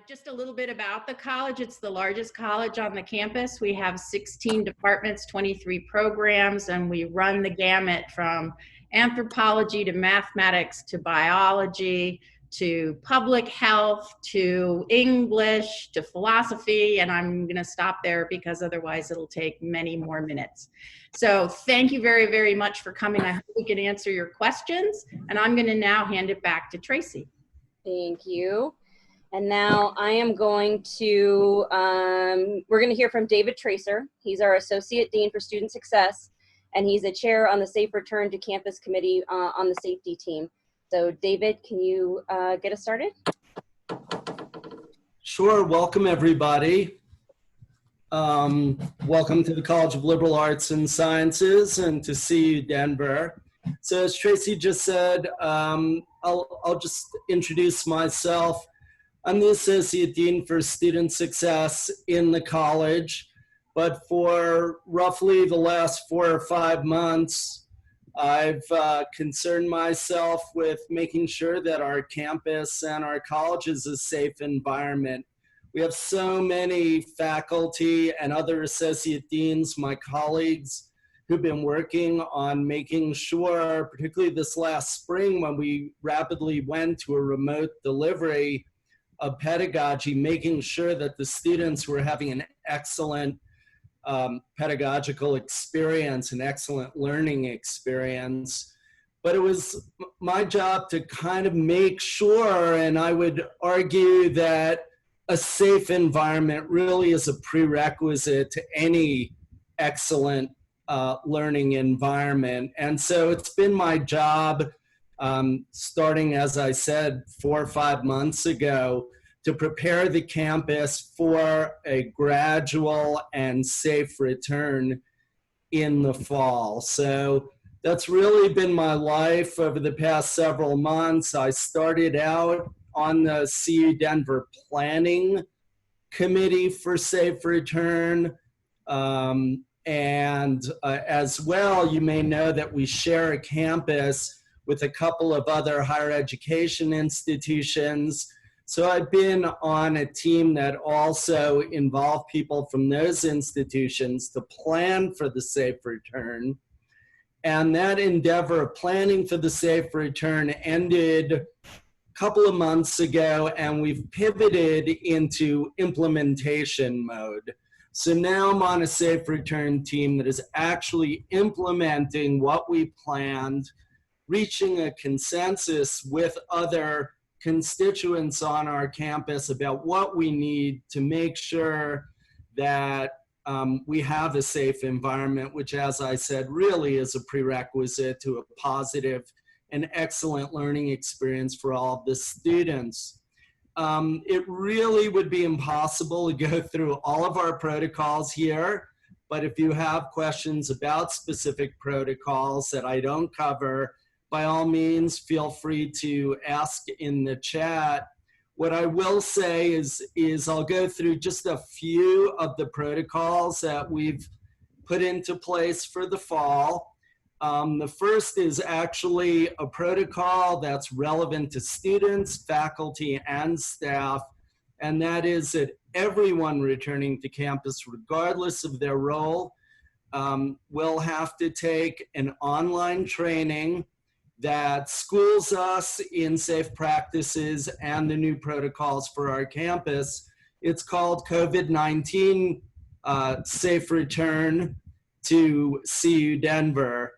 Just a little bit about the college. It's the largest college on the campus. We have 16 departments, 23 programs, and we run the gamut from anthropology to mathematics to biology to public health to English to philosophy. And I'm going to stop there because otherwise it'll take many more minutes. So thank you very, very much for coming. I hope we can answer your questions. And I'm going to now hand it back to Tracy. Thank you. And now I am going to, we're going to hear from David Tracer. He's our Associate Dean for Student Success, and he's a chair on the Safe Return to Campus Committee on the safety team. So David, can you get us started? Sure, welcome everybody. Welcome to the College of Liberal Arts and Sciences and to CU Denver. So as Tracy just said, I'll just introduce myself. I'm the Associate Dean for Student Success in the college, but for roughly the last 4 or 5 months, I've concerned myself with making sure that our campus and our college is a safe environment. We have so many faculty and other associate deans, my colleagues, who've been working on making sure, particularly this last spring when we rapidly went to a remote delivery of pedagogy, making sure that the students were having an excellent pedagogical experience, an excellent learning experience. But it was my job to kind of make sure, and I would argue that a safe environment really is a prerequisite to any excellent learning environment. And so it's been my job, starting, as I said, 4 or 5 months ago, to prepare the campus for a gradual and safe return in the fall. So that's really been my life over the past several months. I started out on the CU Denver Planning Committee for Safe Return. As well, you may know that we share a campus with a couple of other higher education institutions. So I've been on a team that also involved people from those institutions to plan for the safe return. And that endeavor of planning for the safe return ended a couple of months ago, and we've pivoted into implementation mode. So now I'm on a safe return team that is actually implementing what we planned, reaching a consensus with other constituents on our campus about what we need to make sure that we have a safe environment, which, as I said, really is a prerequisite to a positive and excellent learning experience for all of the students. It really would be impossible to go through all of our protocols here, but if you have questions about specific protocols that I don't cover, by all means, feel free to ask in the chat. What I will say is I'll go through just a few of the protocols that we've put into place for the fall. The first is actually a protocol that's relevant to students, faculty, and staff, and that is that everyone returning to campus, regardless of their role, will have to take an online training that schools us in safe practices and the new protocols for our campus. It's called COVID-19 Safe Return to CU Denver.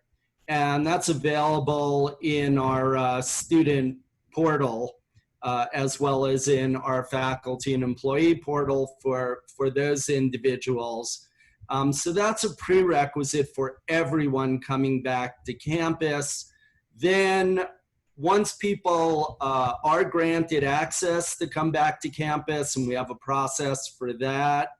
And that's available in our student portal, as well as in our faculty and employee portal for those individuals. So that's a prerequisite for everyone coming back to campus. Then once people are granted access to come back to campus, and we have a process for that,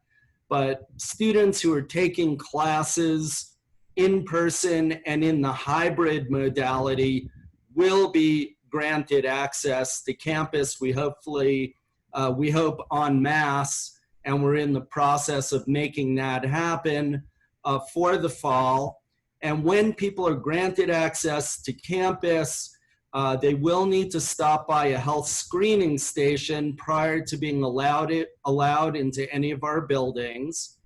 but students who are taking classes in person and in the hybrid modality will be granted access to campus. We hope en masse, and we're in the process of making that happen for the fall. And when people are granted access to campus, They will need to stop by a health screening station prior to being allowed into any of our buildings.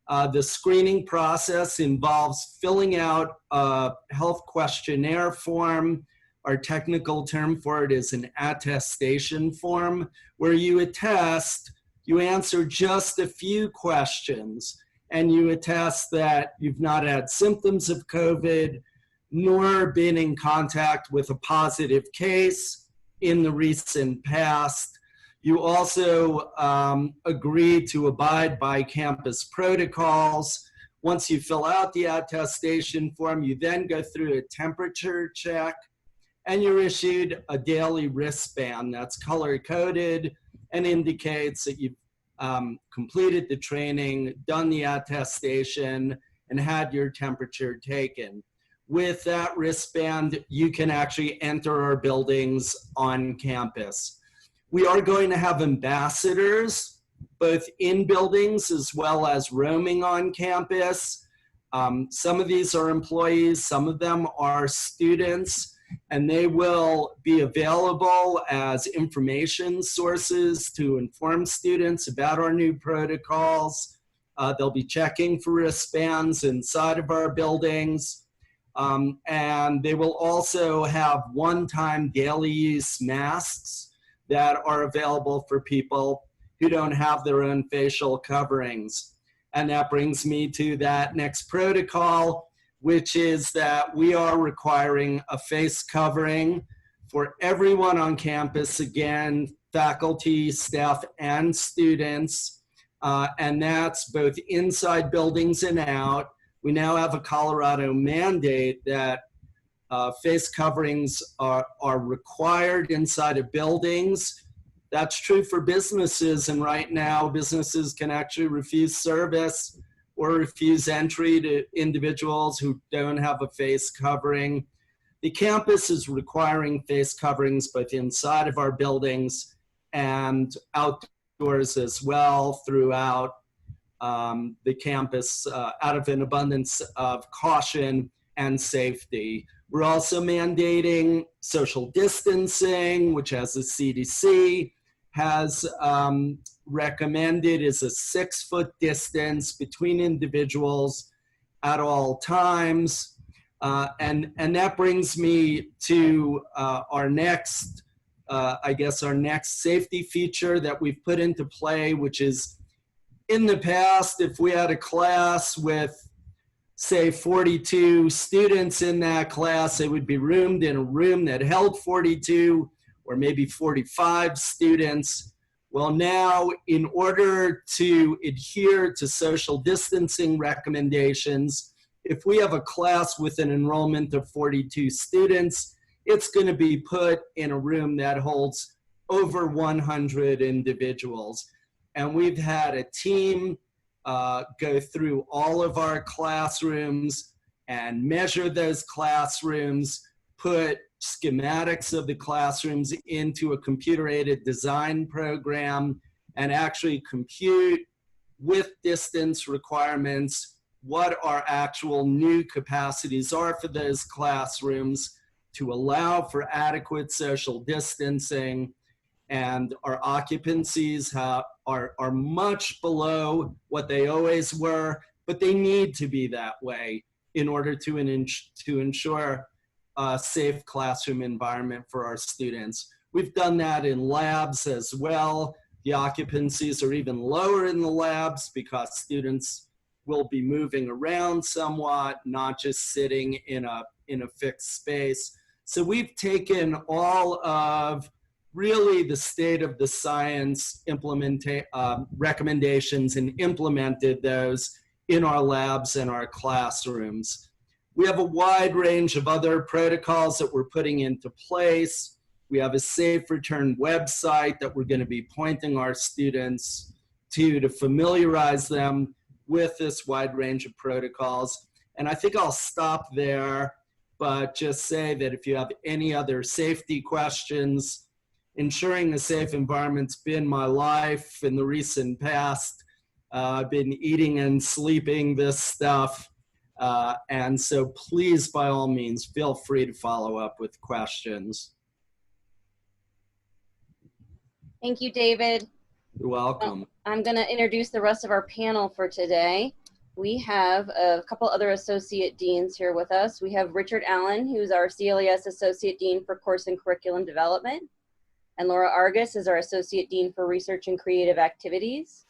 The screening process involves filling out a health questionnaire form. Our technical term for it is an attestation form, where you attest, you answer just a few questions, and you attest that you've not had symptoms of COVID, nor been in contact with a positive case in the recent past. You also agree to abide by campus protocols. Once you fill out the attestation form, you then go through a temperature check, and you're issued a daily wristband that's color-coded and indicates that you've completed the training, done the attestation, and had your temperature taken. With that wristband, you can actually enter our buildings on campus. We are going to have ambassadors, both in buildings as well as roaming on campus. Some of these are employees, some of them are students, and they will be available as information sources to inform students about our new protocols. They'll be checking for wristbands inside of our buildings. And they will also have one-time daily use masks that are available for people who don't have their own facial coverings. And that brings me to that next protocol, which is that we are requiring a face covering for everyone on campus, again, faculty, staff, and students. And that's both inside buildings and out. We now have a Colorado mandate that face coverings are required inside of buildings. That's true for businesses, and right now businesses can actually refuse service or refuse entry to individuals who don't have a face covering. The campus is requiring face coverings both inside of our buildings and outdoors as well throughout the campus out of an abundance of caution and safety. We're also mandating social distancing, which as the CDC has recommended is a 6-foot distance between individuals at all times. And that brings me to our next, I guess our next safety feature that we've put into play, which is in the past, if we had a class with say 42 students in that class, they would be roomed in a room that held 42 or maybe 45 students. Well, now, in order to adhere to social distancing recommendations, if we have a class with an enrollment of 42 students, it's going to be put in a room that holds over 100 individuals. And we've had a team go through all of our classrooms and measure those classrooms, put schematics of the classrooms into a computer-aided design program, and actually compute with distance requirements what our actual new capacities are for those classrooms to allow for adequate social distancing. And our occupancies are much below what they always were, but they need to be that way in order to ensure a safe classroom environment for our students. We've done that in labs as well. The occupancies are even lower in the labs because students will be moving around somewhat, not just sitting in a fixed space. So we've taken all of really the state of the science recommendations and implemented those in our labs and our classrooms. We have a wide range of other protocols that we're putting into place. We have a safe return website that we're going to be pointing our students to familiarize them with this wide range of protocols. And I think I'll stop there, but just say that if you have any other safety questions, ensuring a safe environment's been my life in the recent past. I've been eating and sleeping this stuff. And so please, by all means, feel free to follow up with questions. Thank you, David. You're welcome. I'm going to introduce the rest of our panel for today. We have a couple other associate deans here with us. We have Richard Allen, who's our CLAS Associate Dean for Course and Curriculum Development. And Laura Argus is our Associate Dean for Research and Creative Activities.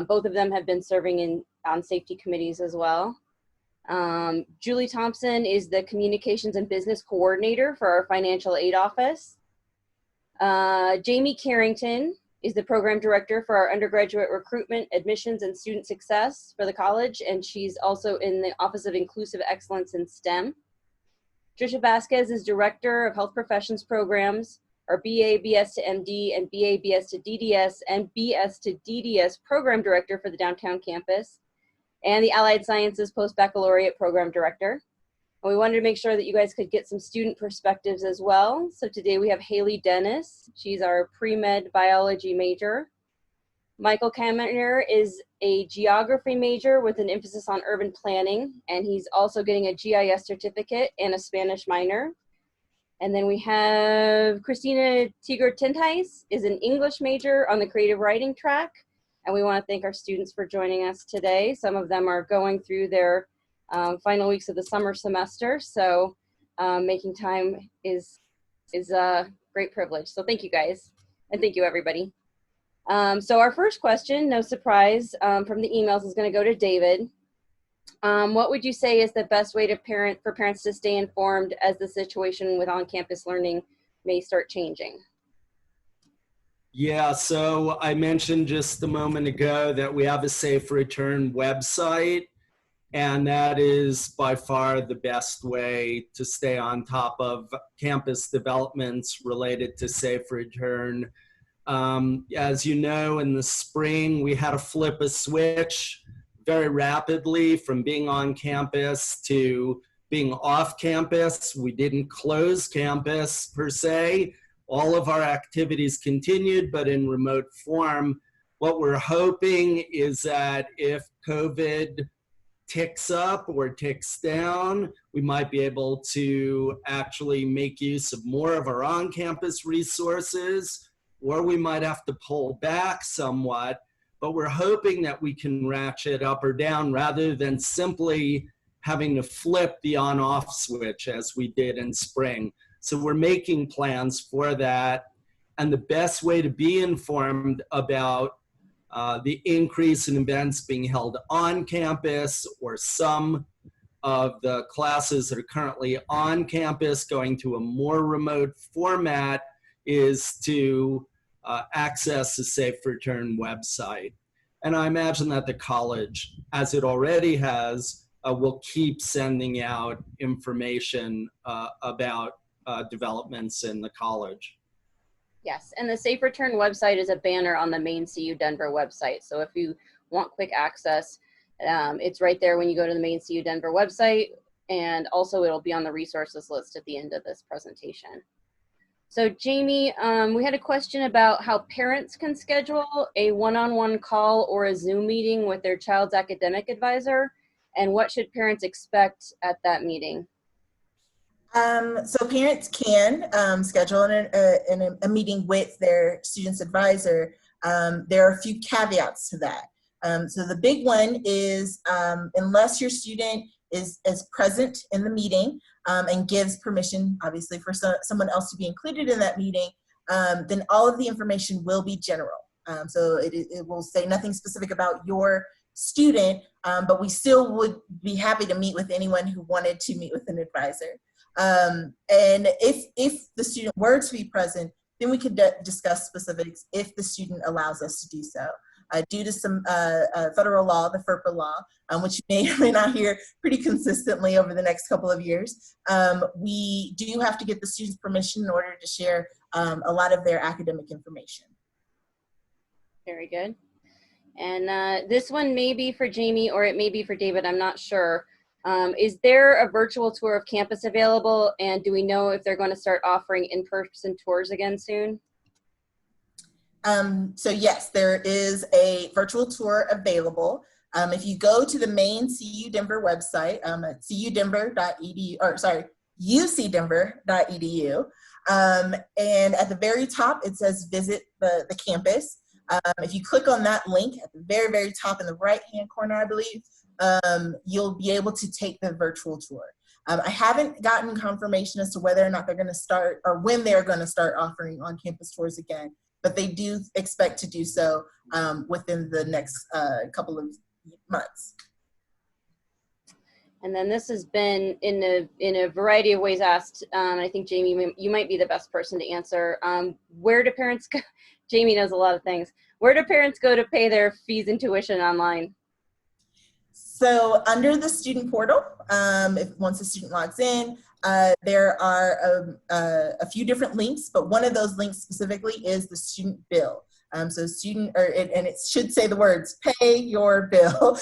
Both of them have been serving on safety committees as well. Julie Thompson is the Communications and Business Coordinator for our Financial Aid Office. Jamie Carrington is the Program Director for our Undergraduate Recruitment, Admissions, and Student Success for the college, and she's also in the Office of Inclusive Excellence in STEM. Trisha Vasquez is Director of Health Professions Programs, our BA, BS to MD, and BA, BS to DDS, and BS to DDS Program Director for the downtown campus, and the Allied Sciences Post-Baccalaureate Program Director. And we wanted to make sure that you guys could get some student perspectives as well. So today we have Haley Dennis. She's our pre-med biology major. Michael Kaminer is a geography major with an emphasis on urban planning, and he's also getting a GIS certificate and a Spanish minor. And then we have Christina Tigor-Tintais is an English major on the creative writing track. And we want to thank our students for joining us today. Some of them are going through their final weeks of the summer semester. So making time is a great privilege. So thank you guys, and thank you everybody. So our first question, no surprise, from the emails is going to go to David. What would you say is the best way for parents to stay informed as the situation with on-campus learning may start changing? Yeah, so I mentioned just a moment ago that we have a Safe Return website, and that is by far the best way to stay on top of campus developments related to Safe Return. As you know, in the spring, we had to flip a switch very rapidly from being on campus to being off campus. We didn't close campus per se. All of our activities continued, but in remote form. What we're hoping is that if COVID ticks up or ticks down, we might be able to actually make use of more of our on-campus resources, or we might have to pull back somewhat. But we're hoping that we can ratchet up or down rather than simply having to flip the on-off switch as we did in spring. So we're making plans for that. And the best way to be informed about the increase in events being held on campus, or some of the classes that are currently on campus going to a more remote format, is to access the Safe Return website. And I imagine that the college, as it already has, will keep sending out information about developments in the college. Yes, and the Safe Return website is a banner on the main CU Denver website. So if you want quick access, it's right there when you go to the main CU Denver website, and also it'll be on the resources list at the end of this presentation. So Jamie, we had a question about how parents can schedule a one-on-one call or a Zoom meeting with their child's academic advisor, and what should parents expect at that meeting? So parents can schedule a meeting with their student's advisor. There are a few caveats to that. So the big one is unless your student is present in the meeting and gives permission, obviously, for someone else to be included in that meeting, then all of the information will be general. So it will say nothing specific about your student, but we still would be happy to meet with anyone who wanted to meet with an advisor. And if the student were to be present, then we could discuss specifics if the student allows us to do so. Due to some federal law, the FERPA law, which you may or may not hear pretty consistently over the next couple of years, we do have to get the student's permission in order to share a lot of their academic information. Very good. And this one may be for Jamie or it may be for David, I'm not sure. Is there a virtual tour of campus available, and do we know if they're going to start offering in-person tours again soon? So yes, there is a virtual tour available. If you go to the main CU Denver website at cudenver.edu, or sorry, ucdenver.edu, and at the very top, it says visit the campus. If you click on that link at the very, very top in the right-hand corner, I believe, you'll be able to take the virtual tour. I haven't gotten confirmation as to whether or not they're going to start or when they're going to start offering on-campus tours again, but they do expect to do so within the next couple of months. And then this has been in a variety of ways asked. I think Jamie, you might be the best person to answer. Where do parents go? Jamie knows a lot of things. Where do parents go to pay their fees and tuition online? So under the student portal, once a student logs in, there are a few different links, but one of those links specifically is the student bill. So student, and it should say the words, pay your bill.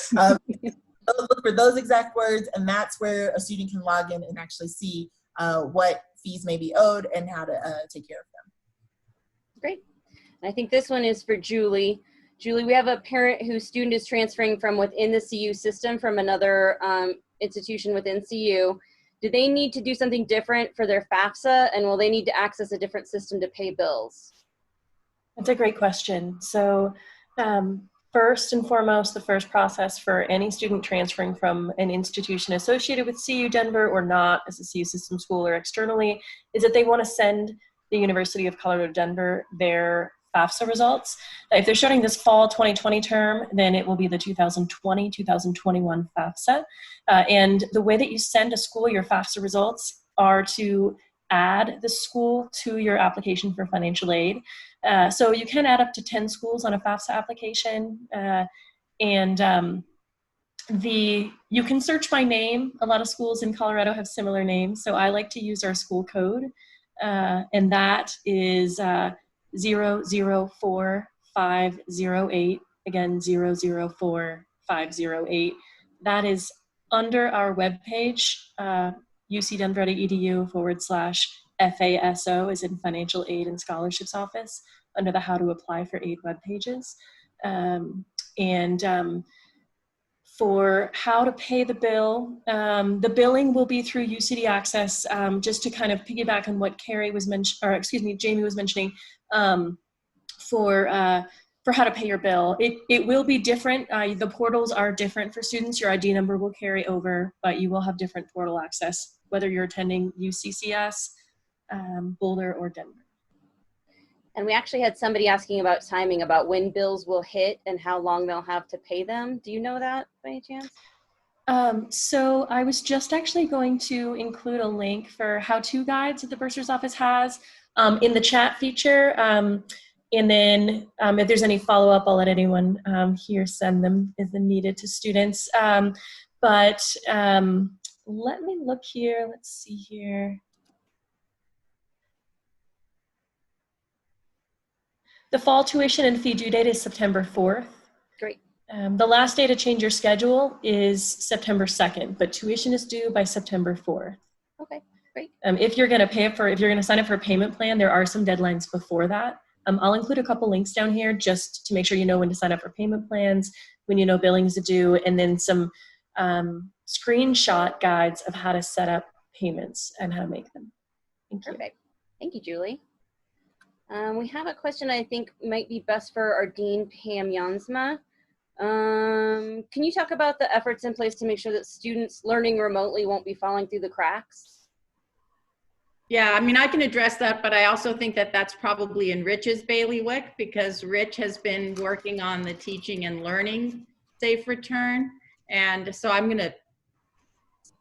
Look for those exact words, and that's where a student can log in and actually see what fees may be owed and how to take care of them. Great. And I think this one is for Julie. Julie, we have a parent whose student is transferring from within the CU system from another institution within CU. Do they need to do something different for their FAFSA, and will they need to access a different system to pay bills? That's a great question. So first and foremost, the first process for any student transferring from an institution associated with CU Denver or not as a CU system school or externally is that they want to send the University of Colorado Denver their FAFSA results. If they're starting this fall 2020 term, then it will be the 2020-2021 FAFSA. And the way that you send a school your FAFSA results are to add the school to your application for financial aid. So you can add up to 10 schools on a FAFSA application. You can search by name. A lot of schools in Colorado have similar names. So I like to use our school code. And that is 004508, again 004508. That is under our webpage, ucdenver.edu/FASO, is in Financial Aid and Scholarships Office, under the How to Apply for Aid web pages. For how to pay the bill, the billing will be through UCD Access. Just to kind of piggyback on what Jamie was mentioning, for how to pay your bill. It will be different. The portals are different for students. Your ID number will carry over, but you will have different portal access, whether you're attending UCCS, Boulder, or Denver. And we actually had somebody asking about timing, about when bills will hit and how long they'll have to pay them. Do you know that by any chance? So I was just actually going to include a link for how-to guides that the bursar's office has in the chat feature. And then if there's any follow-up, I'll let anyone here send them if needed to students. Let me look here. Let's see here. The fall tuition and fee due date is September 4th. Great. The last day to change your schedule is September 2nd, but tuition is due by September 4th. Okay, great. If you're going to sign up for a payment plan, there are some deadlines before that. I'll include a couple links down here just to make sure you know when to sign up for payment plans, when you know billings are due, and then some screenshot guides of how to set up payments and how to make them. Thank you. Perfect. Thank you, Julie. We have a question I think might be best for our Dean, Pam Jansma. Can you talk about the efforts in place to make sure that students learning remotely won't be falling through the cracks? Yeah, I mean, I can address that, but I also think that that's probably in Rich's bailiwick, because Rich has been working on the teaching and learning safe return. And so I'm going to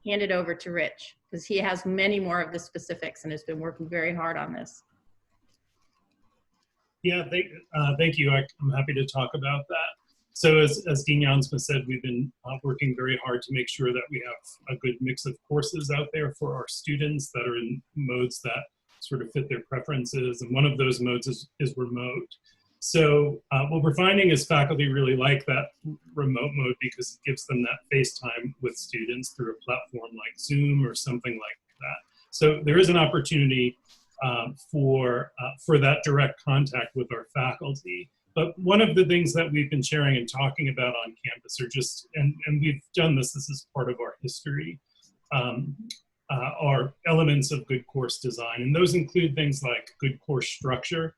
hand it over to Rich, because he has many more of the specifics and has been working very hard on this. Yeah, thank you. I'm happy to talk about that. So as Dean Jansma said, we've been working very hard to make sure that we have a good mix of courses out there for our students that are in modes that sort of fit their preferences. And one of those modes is remote. So what we're finding is faculty really like that remote mode because it gives them that FaceTime with students through a platform like Zoom or something like that. So there is an opportunity for that direct contact with our faculty. But one of the things that we've been sharing and talking about on campus are just, and we've done this is part of our history, are elements of good course design. And those include things like good course structure,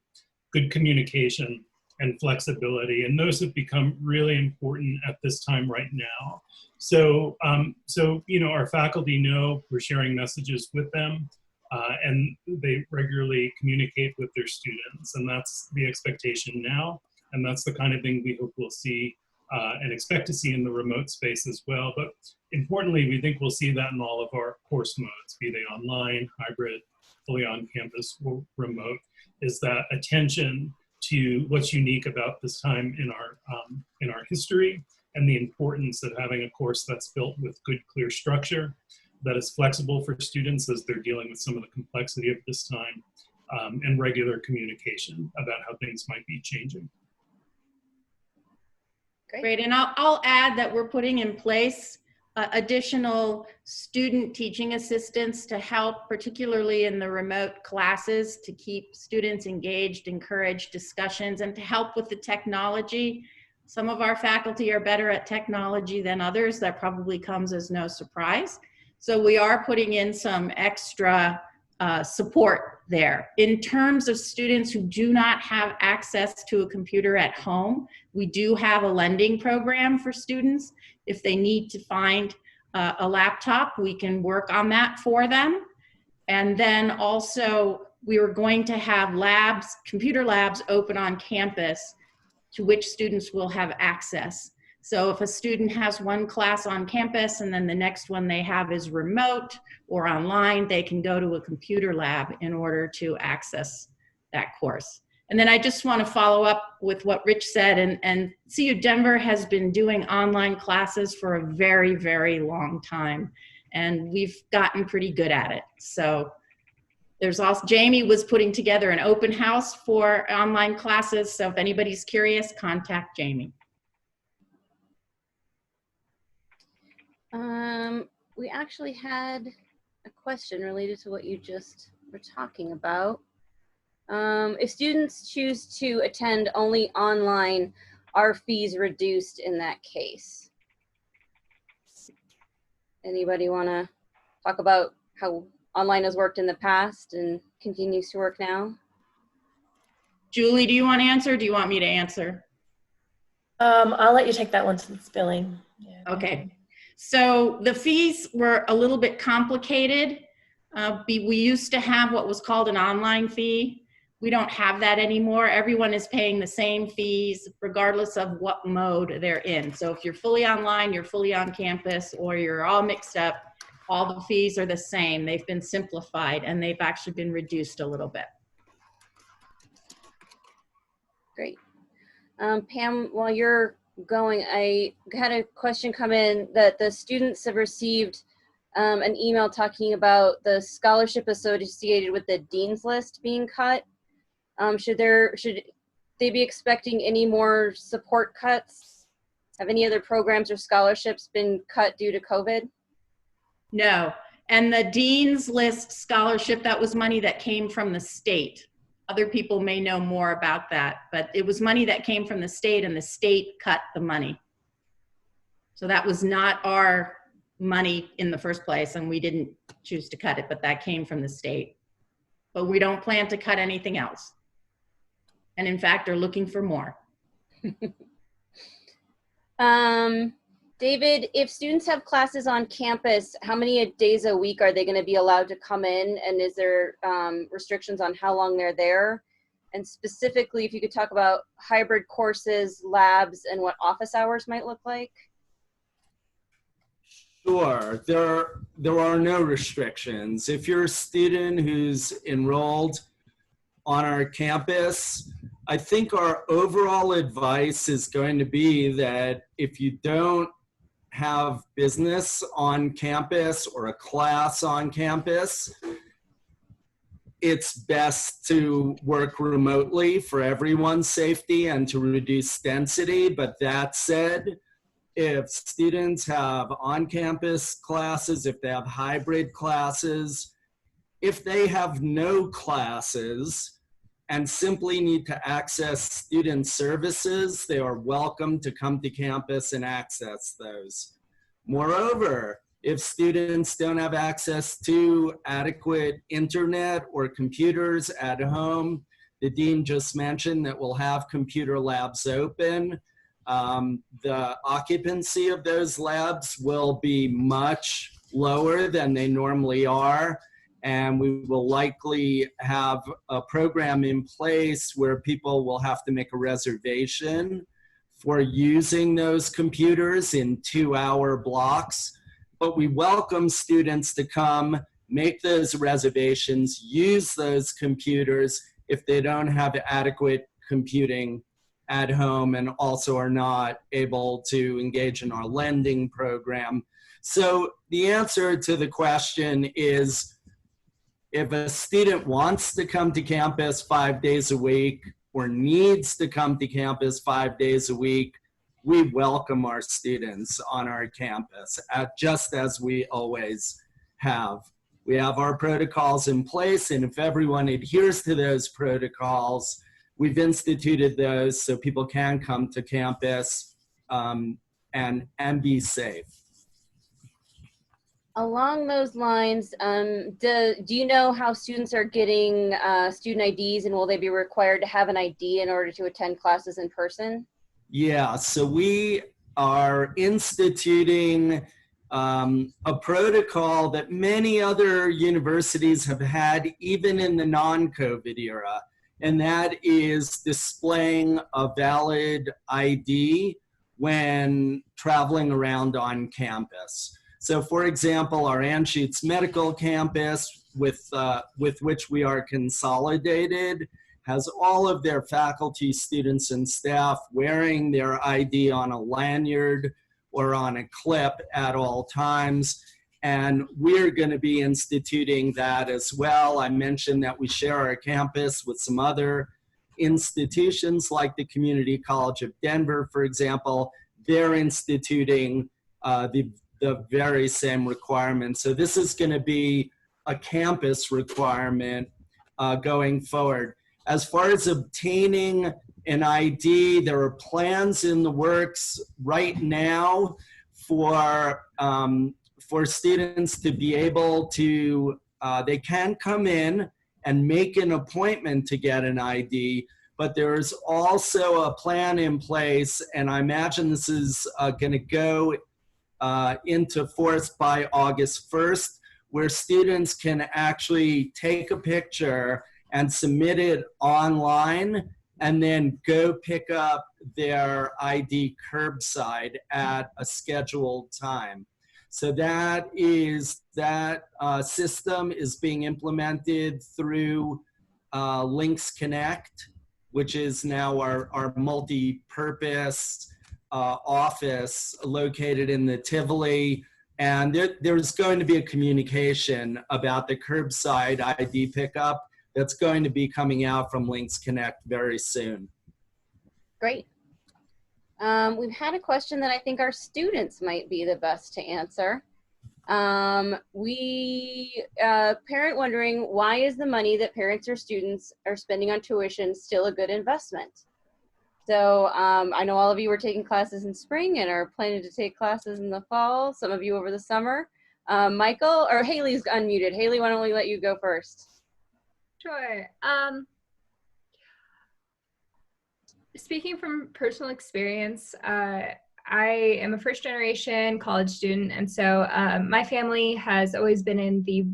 good communication, and flexibility. And those have become really important at this time right now. So, our faculty know we're sharing messages with them, and they regularly communicate with their students. And that's the expectation now. And that's the kind of thing we hope we'll see and expect to see in the remote space as well. But importantly, we think we'll see that in all of our course modes, be they online, hybrid, fully on campus, or remote, is that attention to what's unique about this time in our history, and the importance of having a course that's built with good, clear structure, that is flexible for students as they're dealing with some of the complexity of this time, and regular communication about how things might be changing. Great, and I'll add that we're putting in place additional student teaching assistants to help, particularly in the remote classes, to keep students engaged, encourage discussions, and to help with the technology. Some of our faculty are better at technology than others. That probably comes as no surprise. So we are putting in some extra support there. In terms of students who do not have access to a computer at home, we do have a lending program for students. If they need to find a laptop, we can work on that for them. And then also, we were going to have labs, computer labs open on campus to which students will have access. So if a student has one class on campus and then the next one they have is remote or online, they can go to a computer lab in order to access that course. And then I just want to follow up with what Rich said, and CU Denver has been doing online classes for a very, very long time, and we've gotten pretty good at it. So there's also, Jamie was putting together an open house for online classes, so if anybody's curious, contact Jamie. We actually had a question related to what you just were talking about. If students choose to attend only online, are fees reduced in that case? Anybody want to talk about how online has worked in the past and continues to work now? Julie, do you want to answer? Or do you want me to answer? I'll let you take that one since it's billing. Yeah. Okay. So the fees were a little bit complicated. We used to have what was called an online fee. We don't have that anymore. Everyone is paying the same fees regardless of what mode they're in. So if you're fully online, you're fully on campus, or you're all mixed up, all the fees are the same. They've been simplified and they've actually been reduced a little bit. Great. Pam, while you're going, I had a question come in that the students have received an email talking about the scholarship associated with the dean's list being cut. Should they be expecting any more support cuts? Have any other programs or scholarships been cut due to COVID? No, and the dean's list scholarship, that was money that came from the state. Other people may know more about that, but it was money that came from the state, and the state cut the money. So that was not our money in the first place, and we didn't choose to cut it, but that came from the state. But we don't plan to cut anything else. And in fact, are looking for more. David, if students have classes on campus, how many days a week are they going to be allowed to come in? And is there restrictions on how long they're there? And specifically, if you could talk about hybrid courses, labs, and what office hours might look like. Sure, there are no restrictions. If you're a student who's enrolled on our campus, I think our overall advice is going to be that if you don't have business on campus or a class on campus, it's best to work remotely for everyone's safety and to reduce density. But that said, if students have on-campus classes, if they have hybrid classes, if they have no classes and simply need to access student services, they are welcome to come to campus and access those. Moreover, if students don't have access to adequate internet or computers at home, the dean just mentioned that we'll have computer labs open. The occupancy of those labs will be much lower than they normally are. And we will likely have a program in place where people will have to make a reservation for using those computers in 2-hour blocks. But we welcome students to come, make those reservations, use those computers if they don't have adequate computing at home and also are not able to engage in our lending program. So the answer to the question is, if a student wants to come to campus 5 days a week or needs to come to campus 5 days a week, we welcome our students on our campus, just as we always have. We have our protocols in place, and if everyone adheres to those protocols, we've instituted those so people can come to campus and be safe. Along those lines, do you know how students are getting student IDs, and will they be required to have an ID in order to attend classes in person? Yeah, so we are instituting a protocol that many other universities have had even in the non-COVID era, and that is displaying a valid ID when traveling around on campus. So for example, our Anschutz Medical Campus, with which we are consolidated, has all of their faculty, students, and staff wearing their ID on a lanyard or on a clip at all times. And we're going to be instituting that as well. I mentioned that we share our campus with some other institutions like the Community College of Denver, for example. They're instituting the very same requirements. So this is going to be a campus requirement going forward. As far as obtaining an ID, there are plans in the works right now for students to be able to, they can come in and make an appointment to get an ID, but there's also a plan in place, and I imagine this is going to go into force by August 1st, where students can actually take a picture and submit it online and then go pick up their ID curbside at a scheduled time. So that system is being implemented through Links Connect, which is now our multi-purpose office located in the Tivoli. And there's going to be a communication about the curbside ID pickup that's going to be coming out from Links Connect very soon. Great. We've had a question that I think our students might be the best to answer. Parent wondering, why is the money that parents or students are spending on tuition still a good investment? So I know all of you are taking classes in spring and are planning to take classes in the fall, some of you over the summer. Michael, or Haley's unmuted. Haley, why don't we let you go first? Sure. Speaking from personal experience, I am a first-generation college student, and so my family has always been in the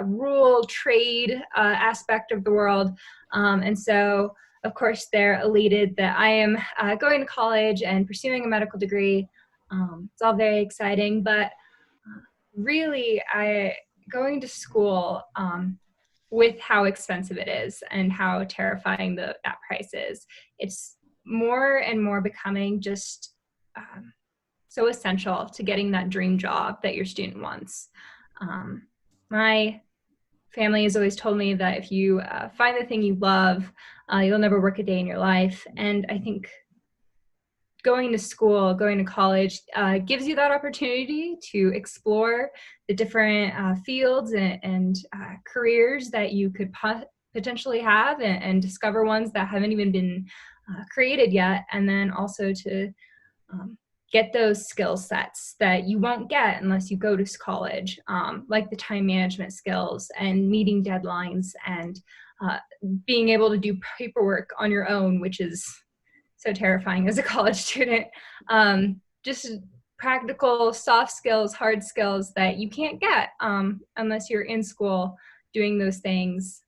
rural trade aspect of the world, and so of course they're elated that I am going to college and pursuing a medical degree. It's all very exciting, but really going to school with how expensive it is and how terrifying that price is, it's more and more becoming just so essential to getting that dream job that your student wants. My family has always told me that if you find the thing you love, you'll never work a day in your life. And I think going to school, going to college gives you that opportunity to explore the different fields and careers that you could potentially have, and discover ones that haven't even been created yet. And then also to get those skill sets that you won't get unless you go to college, like the time management skills and meeting deadlines and being able to do paperwork on your own, which is so terrifying as a college student. Just practical soft skills, hard skills that you can't get unless you're in school doing those things.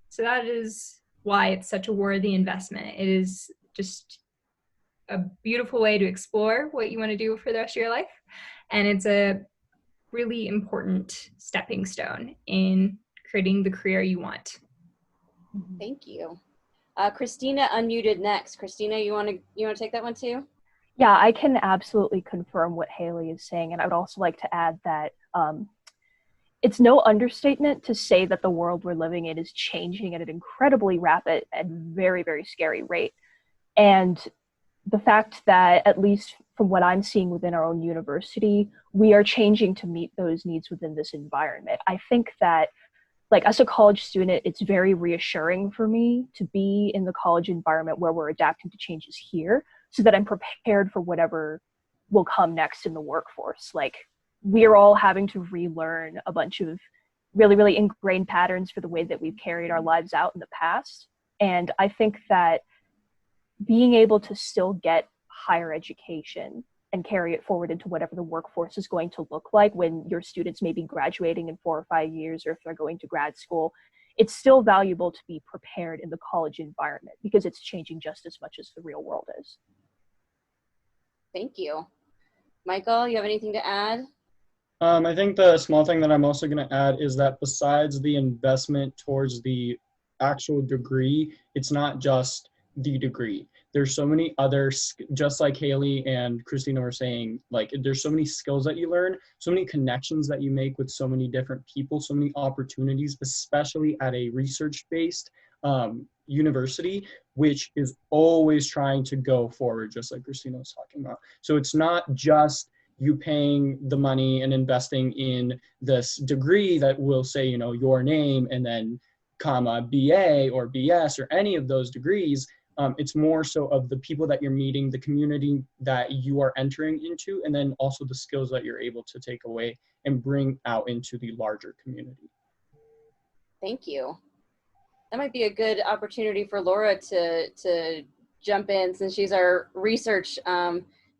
So that is why it's such a worthy investment. It is just a beautiful way to explore what you want to do for the rest of your life. And it's a really important stepping stone in creating the career you want. Thank you. Christina unmuted next. Christina, you want to take that one too? Yeah, I can absolutely confirm what Haley is saying. And I would also like to add that it's no understatement to say that the world we're living in is changing at an incredibly rapid and very, very scary rate. And the fact that, at least from what I'm seeing within our own university, we are changing to meet those needs within this environment. I think that, like, as a college student, it's very reassuring for me to be in the college environment where we're adapting to changes here so that I'm prepared for whatever will come next in the workforce. Like, we're all having to relearn a bunch of really, really ingrained patterns for the way that we've carried our lives out in the past. And I think that being able to still get higher education and carry it forward into whatever the workforce is going to look like when your students may be graduating in 4 or 5 years, or if they're going to grad school, it's still valuable to be prepared in the college environment because it's changing just as much as the real world is. Thank you. Michael, you have anything to add? I think the small thing that I'm also going to add is that besides the investment towards the actual degree, it's not just the degree. There's so many other, just like Haley and Christina were saying, like, there's so many skills that you learn, so many connections that you make with so many different people, so many opportunities, especially at a research-based university, which is always trying to go forward, just like Christina was talking about. So it's not just you paying the money and investing in this degree that will say, you know, your name and then comma BA or BS or any of those degrees. It's more so of the people that you're meeting, the community that you are entering into, and then also the skills that you're able to take away and bring out into the larger community. Thank you. That might be a good opportunity for Laura to jump in since she's our research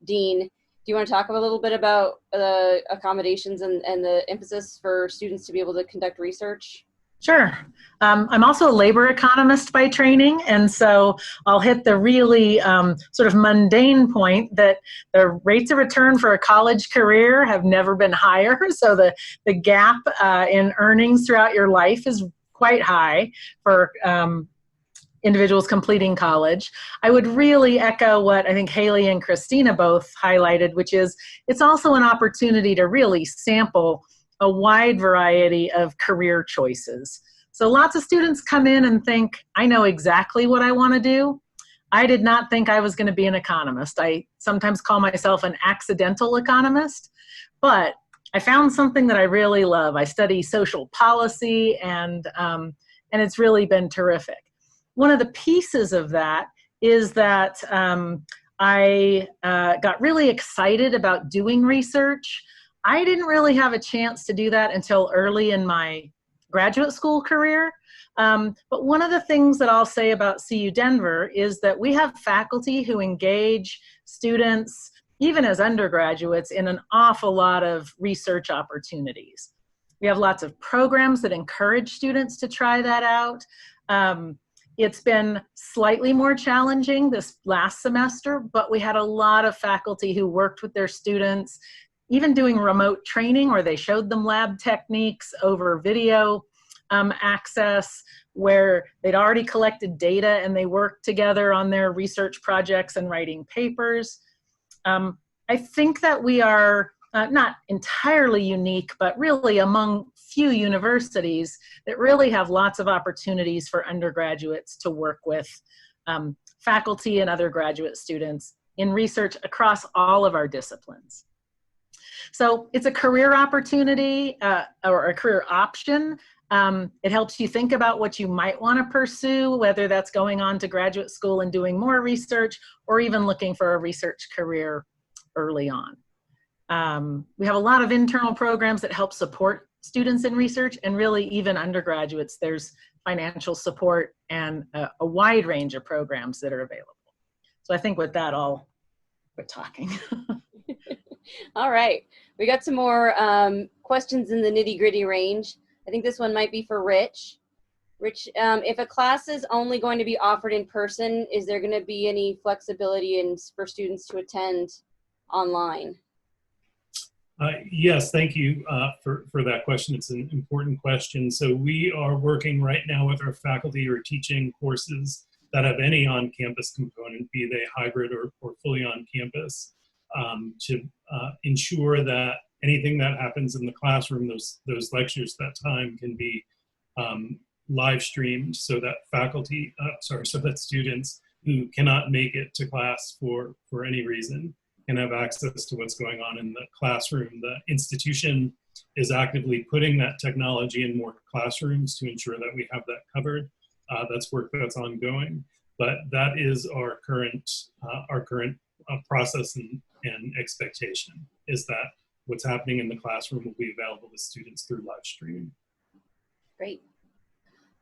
dean. Do you want to talk a little bit about the accommodations and the emphasis for students to be able to conduct research? Sure. I'm also a labor economist by training, and so I'll hit the really sort of mundane point that the rates of return for a college career have never been higher. So the gap in earnings throughout your life is quite high for individuals completing college. I would really echo what I think Haley and Christina both highlighted, which is it's also an opportunity to really sample a wide variety of career choices. So lots of students come in and think, I know exactly what I want to do. I did not think I was going to be an economist. I sometimes call myself an accidental economist, but I found something that I really love. I study social policy, and it's really been terrific. One of the pieces of that is that I got really excited about doing research. I didn't really have a chance to do that until early in my graduate school career. But one of the things that I'll say about CU Denver is that we have faculty who engage students, even as undergraduates, in an awful lot of research opportunities. We have lots of programs that encourage students to try that out. It's been slightly more challenging this last semester, but we had a lot of faculty who worked with their students, even doing remote training where they showed them lab techniques over video access, where they'd already collected data and they worked together on their research projects and writing papers. I think that we are not entirely unique, but really among few universities that really have lots of opportunities for undergraduates to work with faculty and other graduate students in research across all of our disciplines. So it's a career opportunity or a career option It helps you think about what you might want to pursue, whether that's going on to graduate school and doing more research, or even looking for a research career early on. We have a lot of internal programs that help support students in research, and really even undergraduates, there's financial support and a wide range of programs that are available. So I think with that, I'll quit talking. All right, we got some more questions in the nitty-gritty range. I think this one might be for Rich. Rich, if a class is only going to be offered in person, is there going to be any flexibility for students to attend online? Yes, thank you for that question. It's an important question. So we are working right now with our faculty who are teaching courses that have any on-campus component, be they hybrid or fully on campus, to ensure that anything that happens in the classroom, those lectures, that time can be live streamed, so that so that students who cannot make it to class for any reason can have access to what's going on in the classroom. The institution is actively putting that technology in more classrooms to ensure that we have that covered. That's work that's ongoing, but that is our current process and expectation, is that what's happening in the classroom will be available to students through live streaming. Great.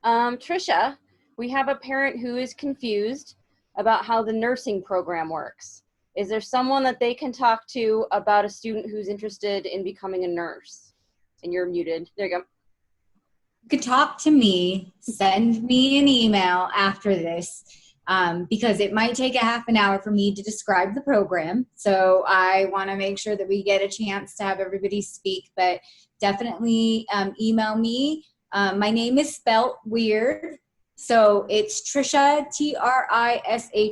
Trisha, we have a parent who is confused about how the nursing program works. Is there someone that they can talk to about a student who's interested in becoming a nurse? And you're muted. There you go. You could talk to me, send me an email after this, because it might take a half an hour for me to describe the program. So I want to make sure that we get a chance to have everybody speak, but definitely email me. My name is spelt weird. So it's Trisha, TRISHIA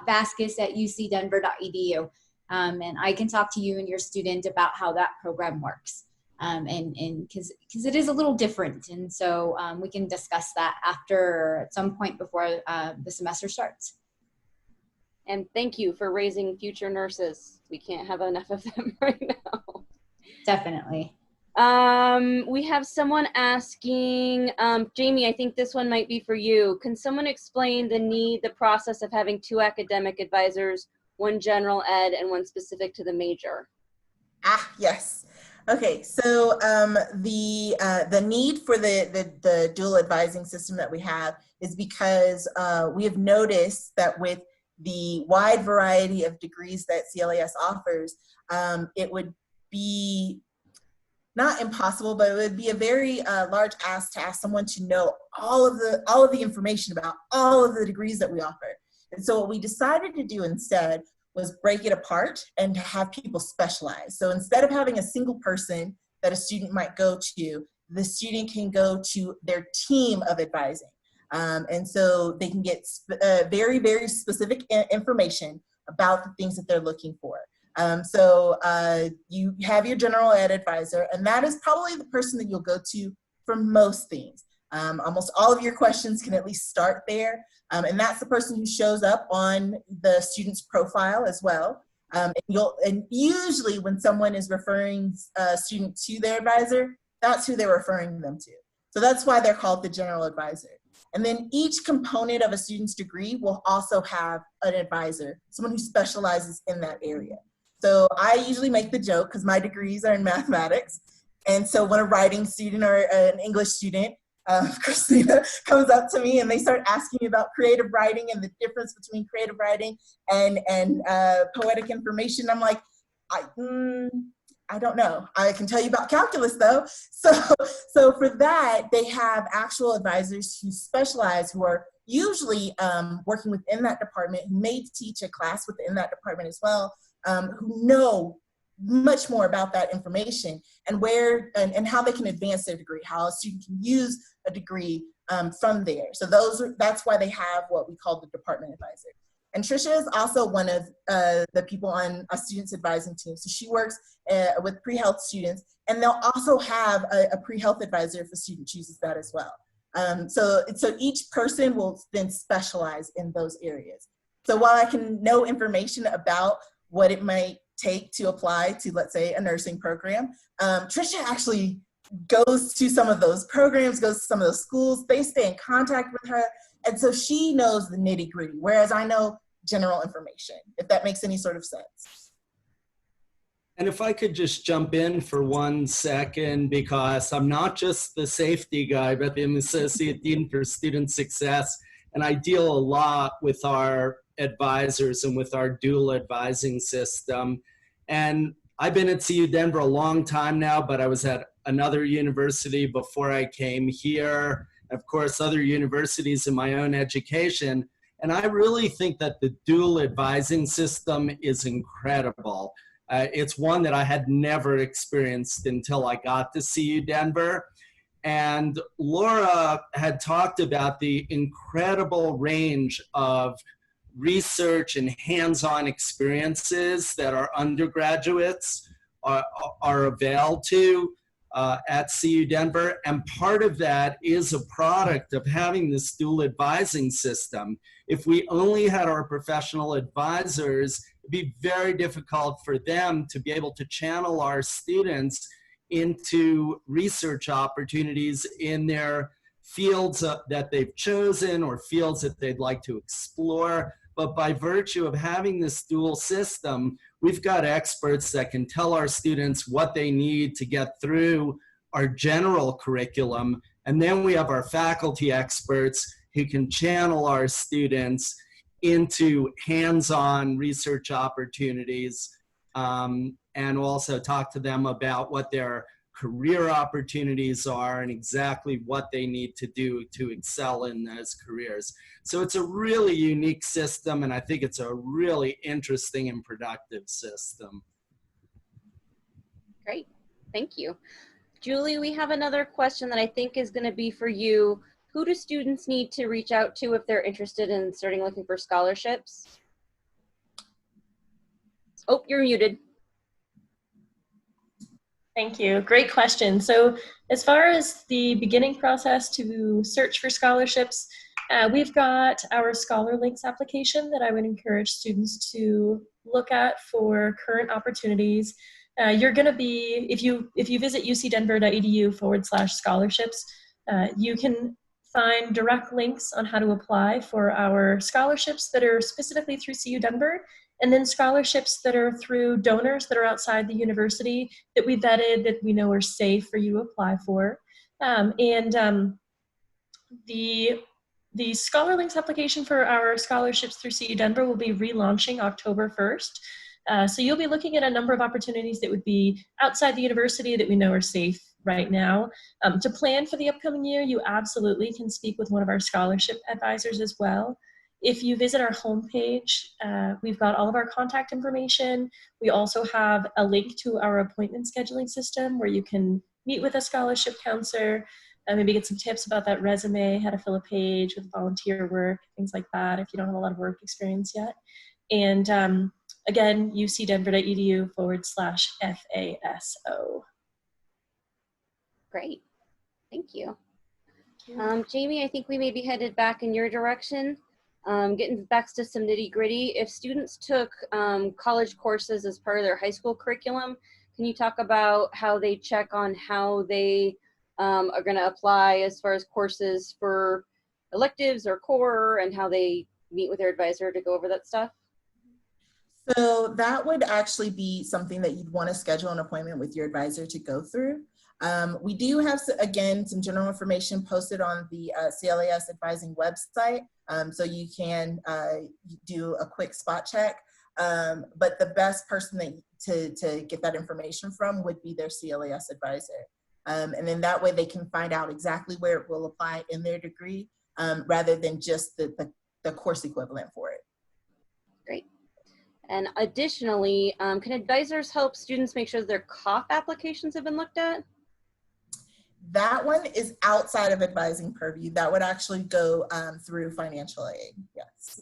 .vasquez@ucdenver.edu. And I can talk to you and your student about how that program works. And because it is a little different. And so we can discuss that at some point before the semester starts. And thank you for raising future nurses. We can't have enough of them right now. Definitely. We have someone asking, Jamie, I think this one might be for you. Can someone explain the process of having 2 academic advisors, one general ed and one specific to the major? Yes. Okay, so the need for the dual advising system that we have is because we have noticed that with the wide variety of degrees that CLAS offers, it would be not impossible, but it would be a very large ask to ask someone to know all of the information about all of the degrees that we offer. And so what we decided to do instead was break it apart and to have people specialize. So instead of having a single person that a student might go to, the student can go to their team of advising. And so they can get very, very specific information about the things that they're looking for. So you have your general ed advisor, and that is probably the person that you'll go to for most things. Almost all of your questions can at least start there. And that's the person who shows up on the student's profile as well. And usually when someone is referring a student to their advisor, that's who they're referring them to. So that's why they're called the general advisor. And then each component of a student's degree will also have an advisor, someone who specializes in that area. So I usually make the joke, because my degrees are in mathematics. And so when a writing student or an English student, Christina, comes up to me and they start asking me about creative writing and the difference between creative writing and poetic information, I'm like, I don't know. I can tell you about calculus though. So for that, they have actual advisors who specialize, who are usually working within that department, who may teach a class within that department as well, who know much more about that information and and how they can advance their degree, how a student can use a degree from there. So that's why they have what we call the department advisor. And Trisha is also one of the people on a student's advising team. So she works with pre-health students, and they'll also have a pre-health advisor if a student chooses that as well. So each person will then specialize in those areas. So while I can know information about what it might take to apply to, let's say, a nursing program, Trisha actually goes to some of those programs, goes to some of those schools. They stay in contact with her. And so she knows the nitty gritty, whereas I know general information, if that makes any sort of sense. And if I could just jump in for 1 second, because I'm not just the safety guy, but I'm Associate Dean for Student Success, and I deal a lot with our advisors and with our dual advising system. And I've been at CU Denver a long time now, but I was at another university before I came here. Of course, other universities in my own education. And I really think that the dual advising system is incredible. It's one that I had never experienced until I got to CU Denver. And Laura had talked about the incredible range of research and hands-on experiences that our undergraduates are availed to at CU Denver. And part of that is a product of having this dual advising system. If we only had our professional advisors, it'd be very difficult for them to be able to channel our students into research opportunities in their fields that they've chosen or fields that they'd like to explore. But by virtue of having this dual system, we've got experts that can tell our students what they need to get through our general curriculum. And then we have our faculty experts who can channel our students into hands-on research opportunities, and also talk to them about what their career opportunities are and exactly what they need to do to excel in those careers. So it's a really unique system, and I think it's a really interesting and productive system. Great, thank you. Julie, we have another question that I think is going to be for you. Who do students need to reach out to if they're interested in starting looking for scholarships? Oh, you're muted. Thank you. Great question. So as far as the beginning process to search for scholarships, we've got our Scholar Links application that I would encourage students to look at for current opportunities. You're going to be, if you visit ucdenver.edu/scholarships, you can find direct links on how to apply for our scholarships that are specifically through CU Denver, and then scholarships that are through donors that are outside the university that we vetted, that we know are safe for you to apply for. The Scholar Links application for our scholarships through CU Denver will be relaunching October 1st. So you'll be looking at a number of opportunities that would be outside the university that we know are safe right now. To plan for the upcoming year, you absolutely can speak with one of our scholarship advisors as well. If you visit our homepage, we've got all of our contact information. We also have a link to our appointment scheduling system where you can meet with a scholarship counselor, maybe get some tips about that resume, how to fill a page with volunteer work, things like that if you don't have a lot of work experience yet. And again, ucdenver.edu/FASO. Great, thank you. Jamie, I think we may be headed back in your direction. Getting back to some nitty gritty, if students took college courses as part of their high school curriculum, can you talk about how they check on how they are going to apply as far as courses for electives or core, and how they meet with their advisor to go over that stuff? So that would actually be something that you'd want to schedule an appointment with your advisor to go through. We do have, again, some general information posted on the CLAS advising website, so you can do a quick spot check. But the best person to get that information from would be their CLAS advisor. And then that way they can find out exactly where it will apply in their degree, rather than just the course equivalent for it. Great. And additionally, can advisors help students make sure that their COF applications have been looked at? That one is outside of advising purview. That would actually go through financial aid, yes.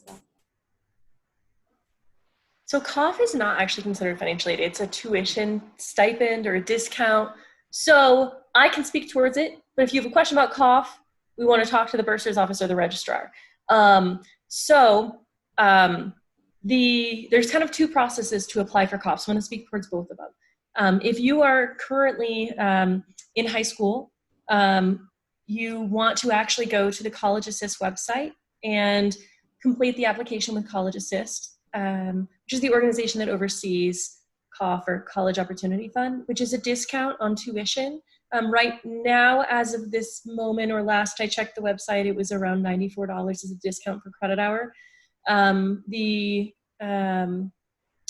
So COF is not actually considered financial aid. It's a tuition stipend or a discount. So I can speak towards it, but if you have a question about COF, we want to talk to the bursar's office or the registrar. There's kind of two processes to apply for COF, so I'm going to speak towards both of them. If you are currently in high school, you want to actually go to the College Assist website and complete the application with College Assist, which is the organization that oversees COF, or College Opportunity Fund, which is a discount on tuition. Right now, as of this moment, or last I checked the website, it was around $94 as a discount for credit hour.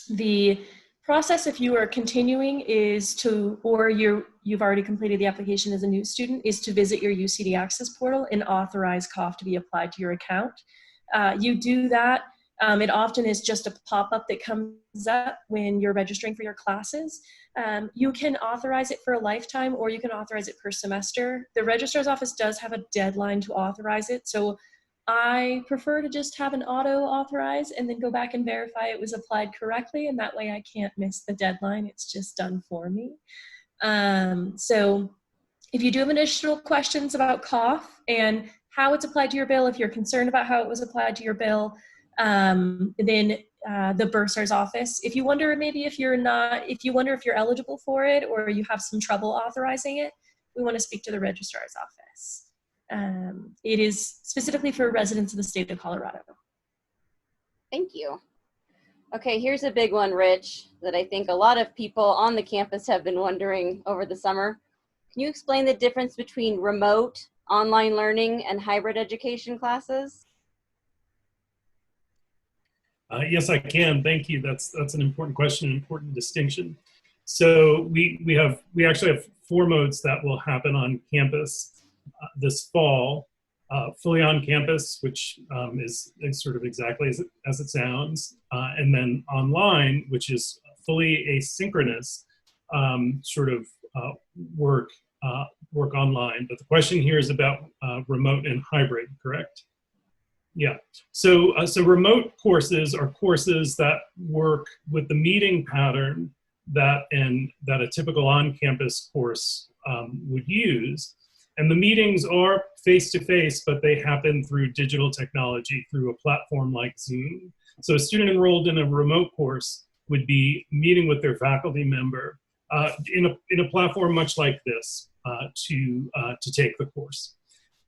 The process, if you are continuing, is to, or you've already completed the application as a new student, is to visit your UCD Access portal and authorize COF to be applied to your account. You do that. It often is just a pop-up that comes up when you're registering for your classes. You can authorize it for a lifetime, or you can authorize it per semester. The registrar's office does have a deadline to authorize it, so I prefer to just have an auto-authorize and then go back and verify it was applied correctly, and that way I can't miss the deadline. It's just done for me. So if you do have additional questions about COF and how it's applied to your bill, if you're concerned about how it was applied to your bill, then the bursar's office. If you wonder maybe if you're eligible for it, or you have some trouble authorizing it, we want to speak to the registrar's office. It is specifically for residents of the state of Colorado. Thank you. Okay, here's a big one, Rich, that I think a lot of people on the campus have been wondering over the summer. Can you explain the difference between remote, online learning, and hybrid education classes? Yes, I can. Thank you. That's an important question, an important distinction. So we actually have 4 modes that will happen on campus this fall. Fully on campus, which is sort of exactly as it sounds, and then online, which is fully asynchronous work online. But the question here is about remote and hybrid, correct? Yeah. So remote courses are courses that work with the meeting pattern that a typical on-campus course would use. And the meetings are face-to-face, but they happen through digital technology, through a platform like Zoom. So a student enrolled in a remote course would be meeting with their faculty member in a platform much like this to take the course.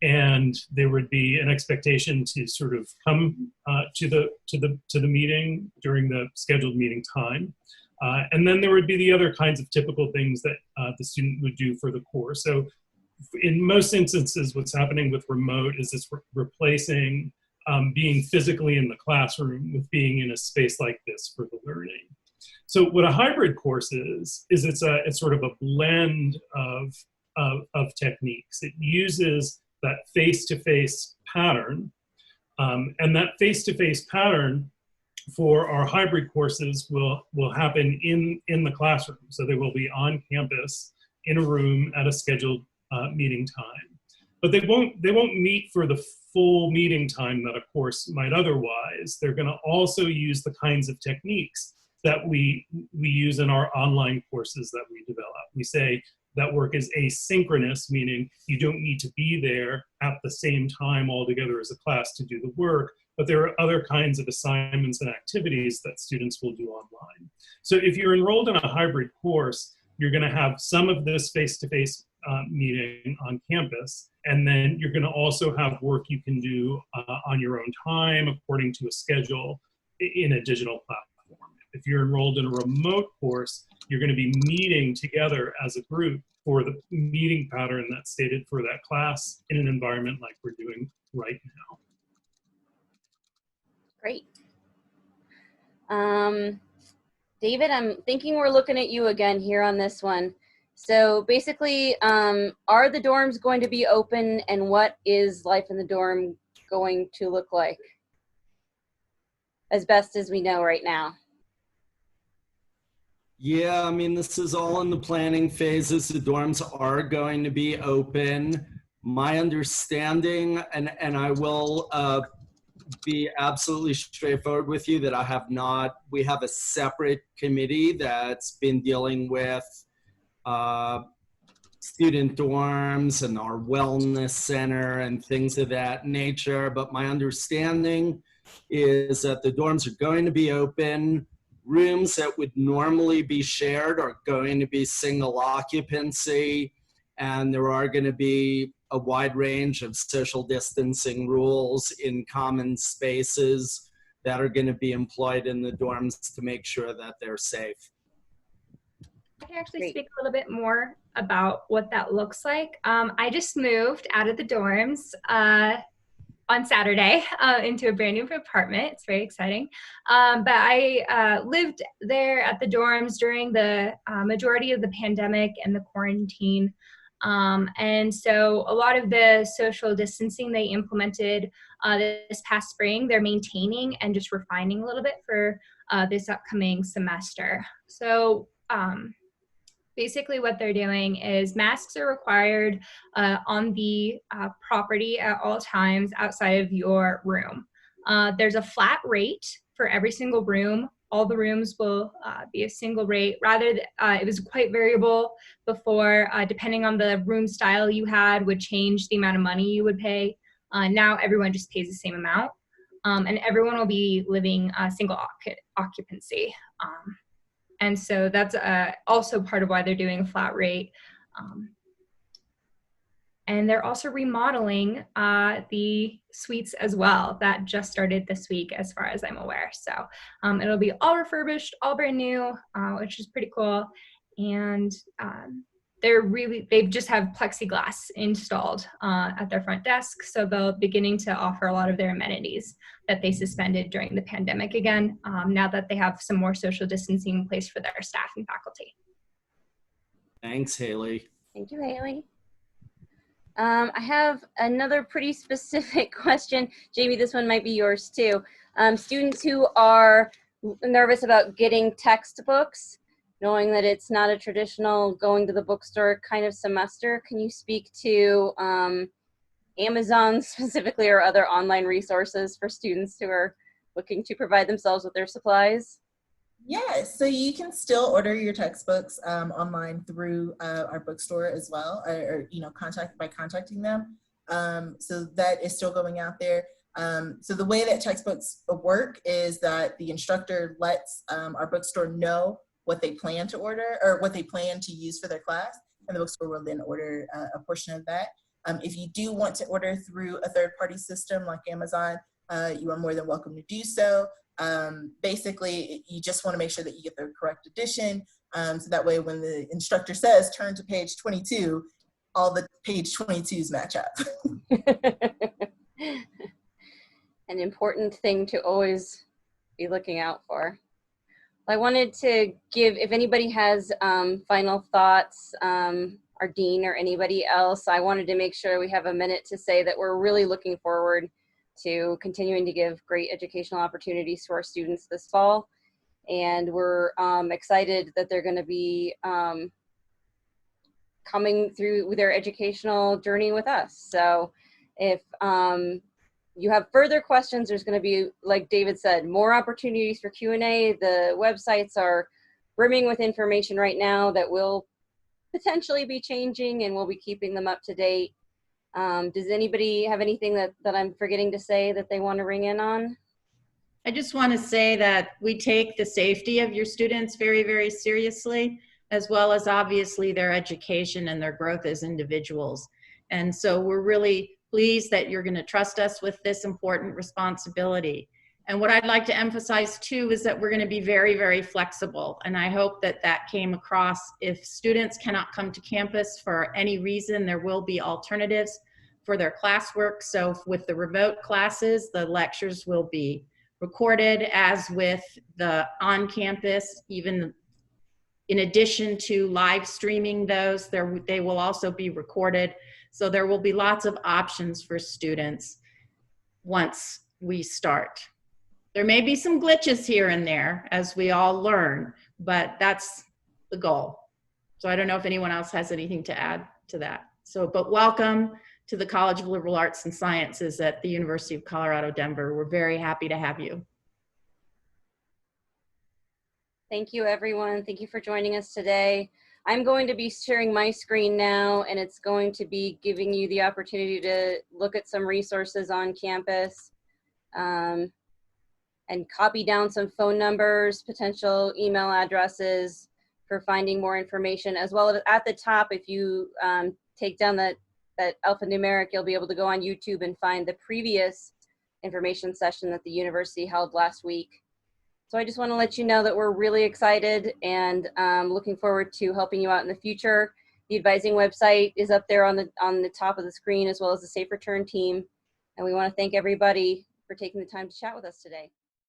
And there would be an expectation to sort of come to the meeting during the scheduled meeting time. And then there would be the other kinds of typical things that the student would do for the course. So in most instances, what's happening with remote is it's replacing being physically in the classroom with being in a space like this for the learning. So what a hybrid course is it's sort of a blend of techniques. It uses that face-to-face pattern, and that face-to-face pattern for our hybrid courses will happen in the classroom. So they will be on campus in a room at a scheduled meeting time, but they won't meet for the full meeting time that a course might otherwise. They're going to also use the kinds of techniques that we use in our online courses that we develop. We say that work is asynchronous, meaning you don't need to be there at the same time all together as a class to do the work, but there are other kinds of assignments and activities that students will do online. So if you're enrolled in a hybrid course, you're going to have some of this face-to-face meeting on campus, and then you're going to also have work you can do on your own time according to a schedule in a digital platform. If you're enrolled in a remote course, you're going to be meeting together as a group for the meeting pattern that's stated for that class in an environment like we're doing right now. Great. David, I'm thinking we're looking at you again here on this one. So basically, are the dorms going to be open, and what is life in the dorm going to look like as best as we know right now? Yeah, I mean, this is all in the planning phases. The dorms are going to be open. My understanding, and I will be absolutely straightforward with you, that we have a separate committee that's been dealing with student dorms and our wellness center and things of that nature. But my understanding is that the dorms are going to be open. Rooms that would normally be shared are going to be single occupancy. and there are going to be a wide range of social distancing rules in common spaces that are going to be employed in the dorms to make sure that they're safe. I can actually Great. speak a little bit more about what that looks like. I just moved out of the dorms on Saturday into a brand new apartment. It's very exciting. But I lived there at the dorms during the majority of the pandemic and the quarantine. And so a lot of the social distancing they implemented this past spring, they're maintaining and just refining a little bit for this upcoming semester. So basically what they're doing is masks are required on the property at all times outside of your room. There's a flat rate for every single room. All the rooms will be a single rate. It was quite variable before, depending on the room style you had would change the amount of money you would pay. Now everyone just pays the same amount. And everyone will be living single occupancy. And so that's also part of why they're doing a flat rate. And they're also remodeling the suites as well. That just started this week as far as I'm aware. So it'll be all refurbished, all brand new, which is pretty cool. And they just have plexiglass installed at their front desk. So they're beginning to offer a lot of their amenities that they suspended during the pandemic again, now that they have some more social distancing in place for their staff and faculty. Thanks, Haley. Thank you, Haley. I have another pretty specific question. Jamie, this one might be yours too. Students who are nervous about getting textbooks, knowing that it's not a traditional going to the bookstore kind of semester, can you speak to Amazon specifically or other online resources for students who are looking to provide themselves with their supplies? Yes, so you can still order your textbooks online through our bookstore as well, or contacting them. So that is still going out there. So the way that textbooks work is that the instructor lets our bookstore know what they plan to order or what they plan to use for their class, and the bookstore will then order a portion of that. If you do want to order through a third-party system like Amazon, you are more than welcome to do so. Basically, you just want to make sure that you get the correct edition, so that way when the instructor says turn to page 22, all the page 22s match up. An important thing to always be looking out for. I wanted to give, if anybody has final thoughts, our dean or anybody else, I wanted to make sure we have a minute to say that we're really looking forward to continuing to give great educational opportunities to our students this fall. And we're excited that they're going to be coming through their educational journey with us. So if you have further questions, there's going to be, like David said, more opportunities for Q&A. The websites are brimming with information right now that will potentially be changing, and we'll be keeping them up to date. Does anybody have anything that I'm forgetting to say that they want to ring in on? I just want to say that we take the safety of your students very, very seriously, as well as obviously their education and their growth as individuals. And so we're really pleased that you're going to trust us with this important responsibility. And what I'd like to emphasize too is that we're going to be very, very flexible. And I hope that that came across. If students cannot come to campus for any reason, there will be alternatives for their classwork. So with the remote classes, the lectures will be recorded, as with the on-campus, even in addition to live streaming those, they will also be recorded. So there will be lots of options for students once we start. There may be some glitches here and there as we all learn, but that's the goal. So I don't know if anyone else has anything to add to that. So, but welcome to the College of Liberal Arts and Sciences at the University of Colorado, Denver. We're very happy to have you. Thank you, everyone. Thank you for joining us today. I'm going to be sharing my screen now, and it's going to be giving you the opportunity to look at some resources on campus and copy down some phone numbers, potential email addresses for finding more information, as well as at the top, if you take down that alphanumeric, you'll be able to go on YouTube and find the previous information session that the university held last week. So I just want to let you know that we're really excited and looking forward to helping you out in the future. The advising website is up there on the top of the screen, as well as the Safe Return team. And we want to thank everybody for taking the time to chat with us today.